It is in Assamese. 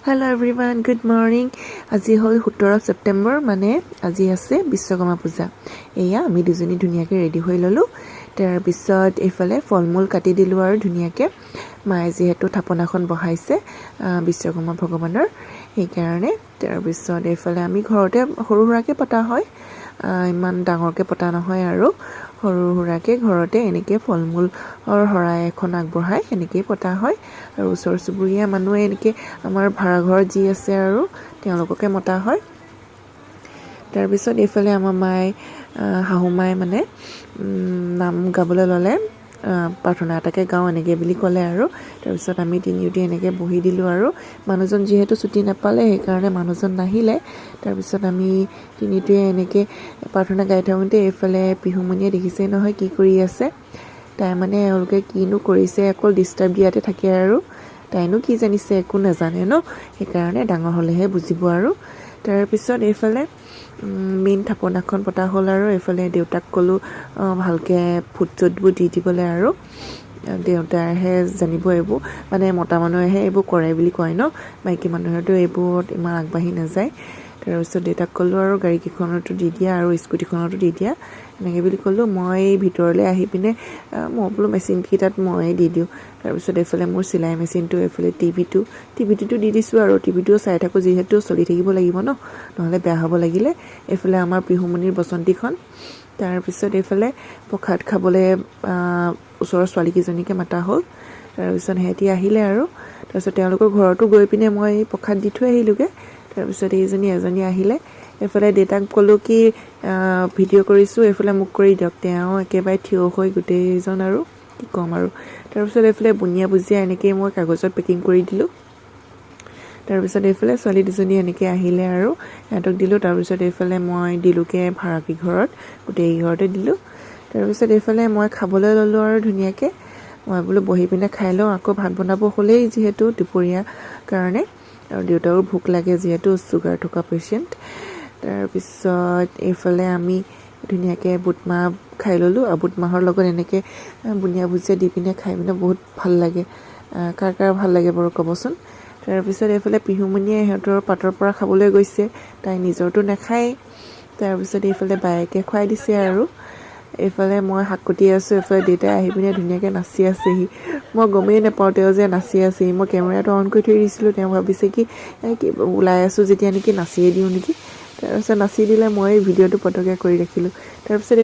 Hello everyone, good morning. আজি হল 17 সেপ্টেম্বৰ মানে আজি আছে বিশ্বকৰ্মা পূজা। এয়া আমি দুজনী ধুনিয়াকে ৰেডি হৈ ললো। তাৰ পিছত এফালে ফলমূল কাটি দিলো আৰু ধুনিয়াকে মায়ে যেহেতু থাপনাখন বহাইছে বিশ্বকৰ্মা ভগৱানৰ এই কাৰণে তাৰ পিছত এফালে আমি ঘৰতে সৰু সুৰাকে পতা হয়। ইমান ডাঙৰকে পতা নহয় আৰু সৰু সুৰাকে ঘৰতে এনেকে ফলমূল হৰাই এখন আগবঢ়াই এনেকে পতা হয় আৰু ওচৰ চুবুৰীয়া মানুহে এনেকে আমাৰ ভাড়া ঘৰ যি আছে আৰু তেওঁলোককে মতা হয়। তাৰ পিছত এফালে আমাৰ মায়ে হাহু মায়ে মানে নাম গাবলৈ ললে প্ৰাৰ্থনা এটাকে গাও এনেকে বুলি ক'লে আৰু তাৰ পিছত আমি তিনিউটি এনেকে বহি দিলো আৰু মানুহজন যেহেতু ছুটি নাপালে সেই কাৰণে মানুহজন নাহিলে। তাৰ পিছত আমি তিনিউটিয়ে এনেকে প্ৰাৰ্থনা গাই থাকোঁতে এফালে পিহুমণিয়ে দেখিছে নহয় কি কৰি আছে। তাই মানে এওঁলোকে কিনো কৰিছে অকল ডিষ্টাৰ্ব দিয়াতে থাকে আৰু তাইনো কি জানিছে একো নাজানে ন সেইকাৰণে ডাঙৰ হলেহে বুজিব আৰু তাৰ পিছত এফালে মেইন থাপনাখন পতা হ'ল আৰু এফালে দেউতাক কলো ভালকে ফুটজটবোৰ দি দিবলৈ আৰু দেউতাৰহে জানিব এইবোৰ মানে মতা মানুহেহে এইবোৰ কৰে বুলি কয় ন মাইকী মানুহেতো এইবোৰত ইমান আগবাঢ়ি নাযায়। তাৰ পিছত দেউতাক কলো আৰু গাড়ী কেইখনতো দি দিয়া আৰু স্কুটিখনতো দি দিয়া এনেকে বুলি কলো। মই ভিতৰলৈ আহি পিনে মই বোলো মেচিন কেইটাত মই দি দিওঁ। তাৰ পিছত এফালে মোৰ চিলাই মেচিনটো এফালে টিভিটো দি দিছো আৰু টিভিটো চাই থাকো যিহেতু চলি থাকিব লাগিব ন নহলে বেয়া হ'ব লাগিলে। এফালে আমাৰ পিহুমণিৰ বসন্তীখন তাৰ পিছত এফালে প্ৰসাদ খাবলৈ ওচৰৰ ছোৱালী কেইজনীকে মাতা হ'ল। তাৰ পিছত হেতি আহিলে আৰু তাৰ পিছত তেওঁলোকৰ ঘৰতো গৈ পিনে মই প্ৰসাদ দি থৈ আহিলোগে। তাৰ পিছত এজনী আহিলে এফালে দেউতাক কলো কি ভিডিঅ' কৰিছো এফালে মোক কৰি দিয়ক। তেওঁ একেবাৰে থিয় হৈ গোটেইজন আৰু কি কম আৰু তাৰ পিছত এফালে বুনিয়া ভুজিয়া এনেকে মই কাগজত পেকিং কৰি দিলো। তাৰ পিছত এফালে ছোৱালী দুজনী এনেকে আহিলে আৰু সিহঁতক দিলো। তাৰ পিছত এফালে মই দিলোকে ভাড়াকি ঘৰত গোটেই ঘৰতে দিলো। তাৰ পিছত এফালে মই খাবলৈ ললো আৰু ধুনিয়াকে মই বোলো বহি পিনে খাই লওঁ আকৌ ভাত বনাব হ'লেই যিহেতু দুপৰীয়া কাৰণে আৰু দেউতাৰো ভোক লাগে যিহেতু চুগাৰ থকা পেচেণ্ট। তাৰ পিছত এইফালে আমি ধুনিয়াকে বুটমাহ খাই ললো আৰু বুটমাহৰ লগত এনেকে বুনিয়া ভুজিয়া দি পিনে খাই পিনে বহুত ভাল লাগে। কাৰ ভাল লাগে বাৰু ক'বচোন। তাৰ পিছত এইফালে পিহুমণিয়ে সিহঁতৰ পাতৰ পৰা খাবলৈ গৈছে তাই নিজৰটো নাখায়। তাৰ পিছত এইফালে বায়েকে খুৱাই দিছে আৰু এইফালে মই শাকতি আছো এফালে দেউতাই আহি পিনে ধুনীয়াকে নাচি আছেহি। মই গমেই নাপাওঁ তেওঁ যে নাচি আছেহি। মই কেমেৰাটো অন কৰি থৈ দিছিলো তেওঁ ভাবিছে কি ওলাই আছো যেতিয়া নেকি নাচিয়ে দিওঁ নেকি। তাৰপিছত নাচি দিলে মই ভিডিঅ'টো পটকে কৰি ৰাখিলো। তাৰপিছত